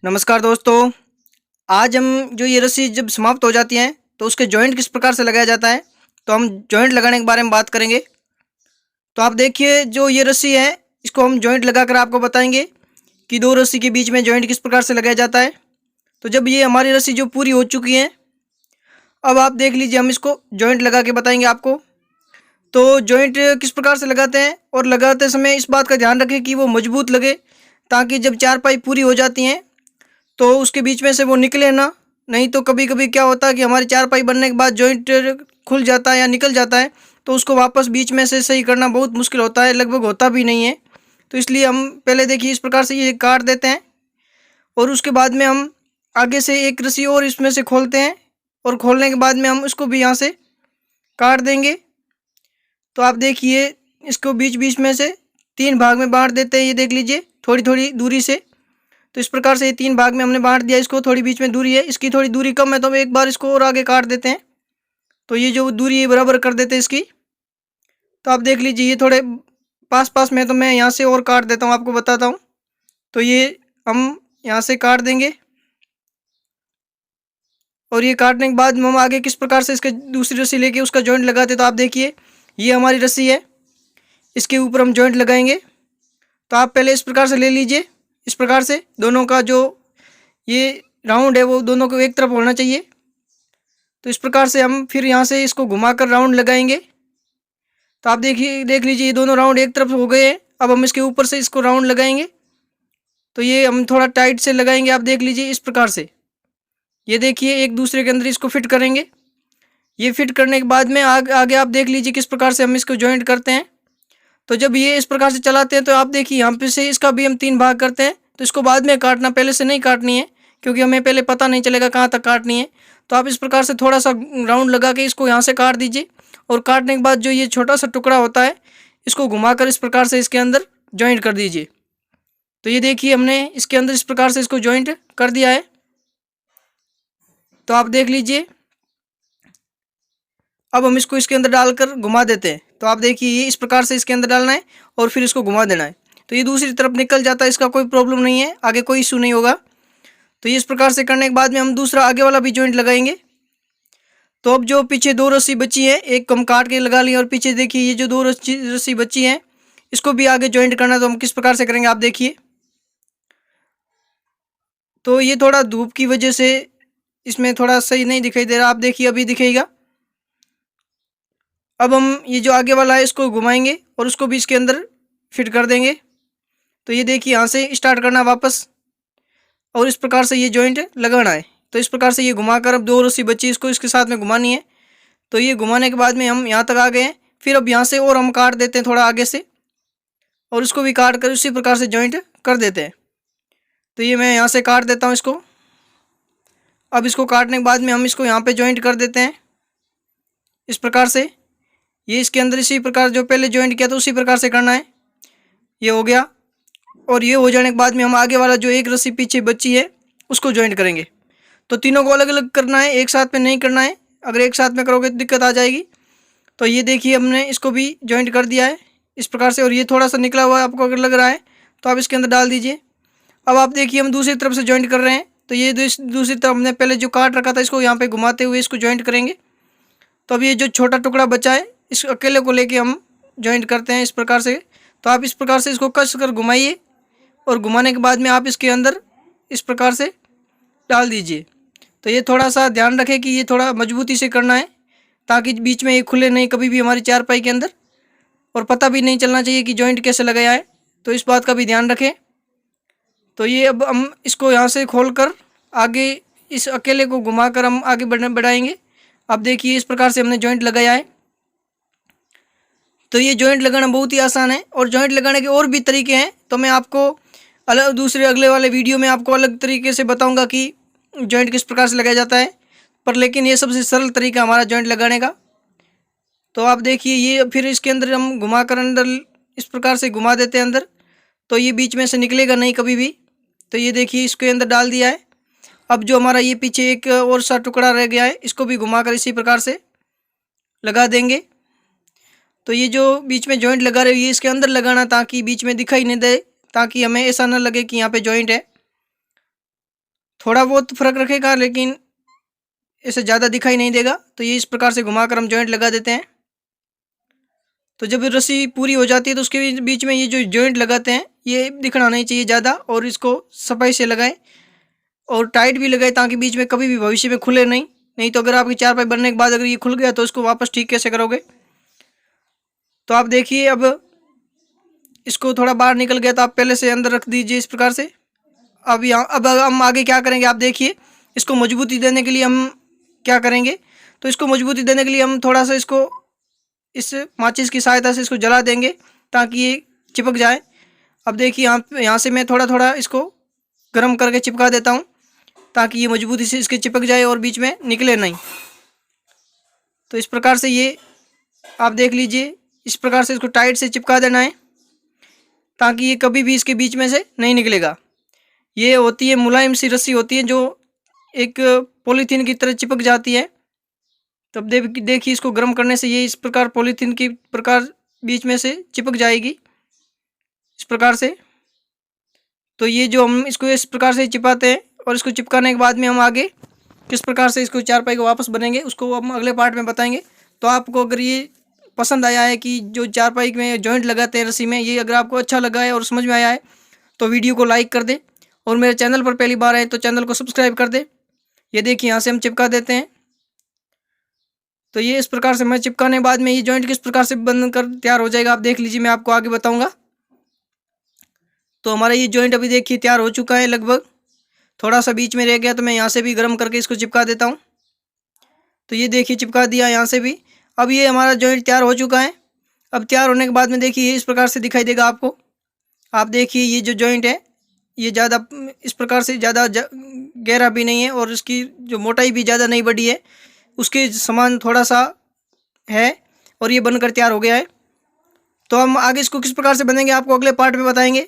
नमस्कार दोस्तों। आज हम जो ये रस्सी जब समाप्त हो जाती हैं तो उसके जॉइंट किस प्रकार से लगाया जाता है, तो हम जॉइंट लगाने के बारे में बात करेंगे। तो आप देखिए, जो ये रस्सी है इसको हम जॉइंट लगाकर आपको बताएंगे कि दो रस्सी के बीच में जॉइंट किस प्रकार से लगाया जाता है। तो जब ये हमारी रस्सी जो पूरी हो चुकी है, अब आप देख लीजिए, हम इसको जॉइंट लगा के बताएंगे आपको। तो जॉइंट किस प्रकार से लगाते हैं, और लगाते समय इस बात का ध्यान रखें कि वो मजबूत लगे, ताकि जब चारपाई पूरी हो जाती हैं तो उसके बीच में से वो निकले ना। नहीं तो कभी कभी क्या होता है कि हमारी चारपाई बनने के बाद जॉइंट खुल जाता है या निकल जाता है, तो उसको वापस बीच में से सही करना बहुत मुश्किल होता है, लगभग होता भी नहीं है। तो इसलिए हम पहले देखिए इस प्रकार से ये काट देते हैं, और उसके बाद में हम आगे से एक रस्सी और इसमें से खोलते हैं, और खोलने के बाद में हम इसको भी यहाँ से काट देंगे। तो आप देखिए, इसको बीच बीच में से तीन भाग में बांट देते हैं, ये देख लीजिए थोड़ी थोड़ी दूरी से। तो इस प्रकार से ये तीन भाग में हमने बांट दिया इसको, थोड़ी बीच में दूरी है, इसकी थोड़ी दूरी कम है तो हम एक बार इसको और आगे काट देते हैं। तो ये जो दूरी है बराबर कर देते हैं इसकी। तो आप देख लीजिए ये थोड़े पास पास में, तो मैं यहाँ से और काट देता हूँ, आपको बताता हूँ। तो ये हम यहाँ से काट देंगे, और ये काटने के बाद हम आगे किस प्रकार से इसके दूसरी रस्सी लेके उसका जॉइंट लगाते। तो आप देखिए, ये हमारी रस्सी है, इसके ऊपर हम जॉइंट लगाएंगे। तो आप पहले इस प्रकार से ले लीजिए, इस प्रकार से दोनों का जो ये राउंड है वो दोनों को एक तरफ होना चाहिए। तो इस प्रकार से हम फिर यहाँ से इसको घुमाकर राउंड लगाएंगे। तो आप देखिए, देख लीजिए ये दोनों राउंड एक तरफ हो गए हैं। अब हम इसके ऊपर से इसको राउंड लगाएंगे। तो ये हम थोड़ा टाइट से लगाएंगे, आप देख लीजिए इस प्रकार से। ये देखिए एक दूसरे के अंदर इसको फिट करेंगे। ये फिट करने के बाद में आगे आप देख लीजिए किस प्रकार से हम इसको जॉइंट करते हैं। तो जब ये इस प्रकार से चलाते हैं तो आप देखिए यहाँ पे से इसका भी हम तीन भाग करते हैं। तो इसको बाद में काटना, पहले से नहीं काटनी है, क्योंकि हमें पहले पता नहीं चलेगा कहाँ तक काटनी है। तो आप इस प्रकार से थोड़ा सा राउंड लगा के इसको यहाँ से काट दीजिए, और काटने के बाद जो ये छोटा सा टुकड़ा होता है इसको घुमाकर इस प्रकार से इसके अंदर जॉइंट कर दीजिए। तो ये देखिए हमने इसके अंदर इस प्रकार से इसको जॉइंट कर दिया है। तो आप देख लीजिए, अब हम इसको इसके अंदर डालकर घुमा देते हैं। तो आप देखिए ये इस प्रकार से इसके अंदर डालना है और फिर इसको घुमा देना है। तो ये दूसरी तरफ निकल जाता है, इसका कोई प्रॉब्लम नहीं है, आगे कोई इशू नहीं होगा। तो ये इस प्रकार से करने के बाद में हम दूसरा आगे वाला भी जॉइंट लगाएंगे। तो अब जो पीछे दो रस्सी बची है, एक हम काट के लगा ली, और पीछे देखिए ये जो दो रस्सी बची है इसको भी आगे जॉइंट करना है। तो हम किस प्रकार से करेंगे आप देखिए। तो ये थोड़ा धूप की वजह से इसमें थोड़ा सही नहीं दिखाई दे रहा, आप देखिए अभी दिखेगा। अब हम ये जो आगे वाला है इसको घुमाएंगे और उसको भी इसके अंदर फिट कर देंगे। तो ये देखिए यहाँ से स्टार्ट करना वापस, और इस प्रकार से ये जॉइंट लगाना है। तो इस प्रकार से ये घुमाकर, अब दो रस्सी बची इसको इसके साथ में घुमानी है। तो ये घुमाने के बाद में हम यहाँ तक आ गए हैं। फिर अब यहाँ से और हम काट देते हैं थोड़ा आगे से, और इसको भी काट कर उसी प्रकार से जॉइंट कर देते हैं। तो ये मैं यहाँ से काट देता हूँ इसको। अब इसको काटने के बाद में हम इसको यहाँ पे जॉइंट कर देते हैं इस प्रकार से। ये इसके अंदर इसी प्रकार जो पहले जॉइंट किया था उसी प्रकार से करना है। ये हो गया, और ये हो जाने के बाद में हम आगे वाला जो एक रस्सी पीछे बची है उसको जॉइंट करेंगे। तो तीनों को अलग अलग करना है, एक साथ में नहीं करना है। अगर एक साथ में करोगे तो दिक्कत आ जाएगी। तो ये देखिए हमने इसको भी जॉइंट कर दिया है इस प्रकार से, और ये थोड़ा सा निकला हुआ है, आपको अगर लग रहा है तो आप इसके अंदर डाल दीजिए। अब आप देखिए हम दूसरी तरफ से जॉइंट कर रहे हैं। तो ये दूसरी तरफ हमने पहले जो काट रखा था इसको यहाँ पे घुमाते हुए इसको जॉइंट करेंगे। तो अब ये जो छोटा टुकड़ा बचा है इस अकेले को लेके हम जॉइंट करते हैं इस प्रकार से। तो आप इस प्रकार से इसको कस कर घुमाइए, और घुमाने के बाद में आप इसके अंदर इस प्रकार से डाल दीजिए। तो ये थोड़ा सा ध्यान रखें कि ये थोड़ा मजबूती से करना है, ताकि बीच में ये खुले नहीं कभी भी हमारी चारपाई के अंदर, और पता भी नहीं चलना चाहिए कि जॉइंट कैसे लगाया है। तो इस बात का भी ध्यान रखें। तो ये अब हम इसको यहाँ से खोल कर आगे इस अकेले को घुमाकर हम आगे बढ़ाएंगे। अब देखिए इस प्रकार से हमने जॉइंट लगाया है। तो ये जॉइंट लगाना बहुत ही आसान है, और जॉइंट लगाने के और भी तरीके हैं। तो मैं आपको अगले वाले वीडियो में आपको अलग तरीके से बताऊंगा कि जॉइंट किस प्रकार से लगाया जाता है। पर लेकिन ये सबसे सरल तरीका हमारा जॉइंट लगाने का। तो आप देखिए ये फिर इसके अंदर हम घुमाकर अंदर इस प्रकार से घुमा देते हैं अंदर। तो ये बीच में से निकलेगा नहीं कभी भी। तो ये देखिए इसके अंदर डाल दिया है। अब जो हमारा ये पीछे एक और सा टुकड़ा रह गया है इसको भी घुमाकर इसी प्रकार से लगा देंगे। तो ये जो बीच में जॉइंट लगा रहे हो ये इसके अंदर लगाना, ताकि बीच में दिखाई नहीं दे, ताकि हमें ऐसा ना लगे कि यहाँ पे जॉइंट है। थोड़ा बहुत फ़र्क रखेगा, लेकिन इसे ज़्यादा दिखाई नहीं देगा। तो ये इस प्रकार से घुमाकर हम जॉइंट लगा देते हैं। तो जब रस्सी पूरी हो जाती है तो उसके बीच में ये जो जॉइंट लगाते हैं ये दिखना नहीं चाहिए ज़्यादा, और इसको सफाई से लगाएं और टाइट भी लगाएं ताकि बीच में कभी भी भविष्य में खुले नहीं तो अगर आपकी चारपाई बनने के बाद अगर ये खुल गया तो इसको वापस ठीक कैसे करोगे। तो आप देखिए, अब इसको थोड़ा बाहर निकल गया तो आप पहले से अंदर रख दीजिए इस प्रकार से। अब हम आगे क्या करेंगे, आप देखिए। इसको मजबूती देने के लिए हम क्या करेंगे, तो इसको मजबूती देने के लिए हम थोड़ा सा इसको इस माचिस की सहायता से इसको जला देंगे ताकि ये चिपक जाए। अब देखिए यहाँ से मैं थोड़ा थोड़ा इसको गर्म करके चिपका देता हूँ ताकि ये मजबूती से इसके चिपक जाए और बीच में निकले नहीं। तो इस प्रकार से ये आप देख लीजिए, इस प्रकार से इसको टाइट से चिपका देना है ताकि ये कभी भी इसके बीच में से नहीं निकलेगा। ये होती है मुलायम सी रस्सी होती है जो एक पॉलीथीन की तरह चिपक जाती है। तब देखिए इसको गर्म करने से ये इस प्रकार पॉलीथीन की प्रकार बीच में से चिपक जाएगी इस प्रकार से। तो ये जो हम इसको इस प्रकार से चिपकाते हैं और इसको चिपकाने के बाद में हम आगे किस प्रकार से इसको चारपाई को वापस बनेंगे उसको हम अगले पार्ट में बताएंगे। तो आपको अगर ये पसंद आया है कि जो चारपाई में जॉइंट लगाते हैं रस्सी में, ये अगर आपको अच्छा लगा है और समझ में आया है तो वीडियो को लाइक कर दे, और मेरे चैनल पर पहली बार आए तो चैनल को सब्सक्राइब कर दे। ये देखिए यहाँ से हम चिपका देते हैं। तो ये इस प्रकार से मैं चिपकाने के बाद में ये जॉइंट किस प्रकार से बनकर तैयार हो जाएगा आप देख लीजिए, मैं आपको आगे बताऊंगा। तो हमारा ये जॉइंट अभी देखिए तैयार हो चुका है लगभग, थोड़ा सा बीच में रह गया तो मैं यहाँ से भी गर्म करके इसको चिपका देता हूँ। तो ये देखिए चिपका दिया यहाँ से भी। अब ये हमारा जॉइंट तैयार हो चुका है। अब तैयार होने के बाद में देखिए ये इस प्रकार से दिखाई देगा आपको। आप देखिए ये जो जॉइंट है ये ज़्यादा इस प्रकार से ज़्यादा गहरा भी नहीं है और इसकी जो मोटाई भी ज़्यादा नहीं बढ़ी है, उसके समान थोड़ा सा है और ये बनकर तैयार हो गया है। तो हम आगे इसको किस प्रकार से बनेंगे आपको अगले पार्ट में बताएंगे।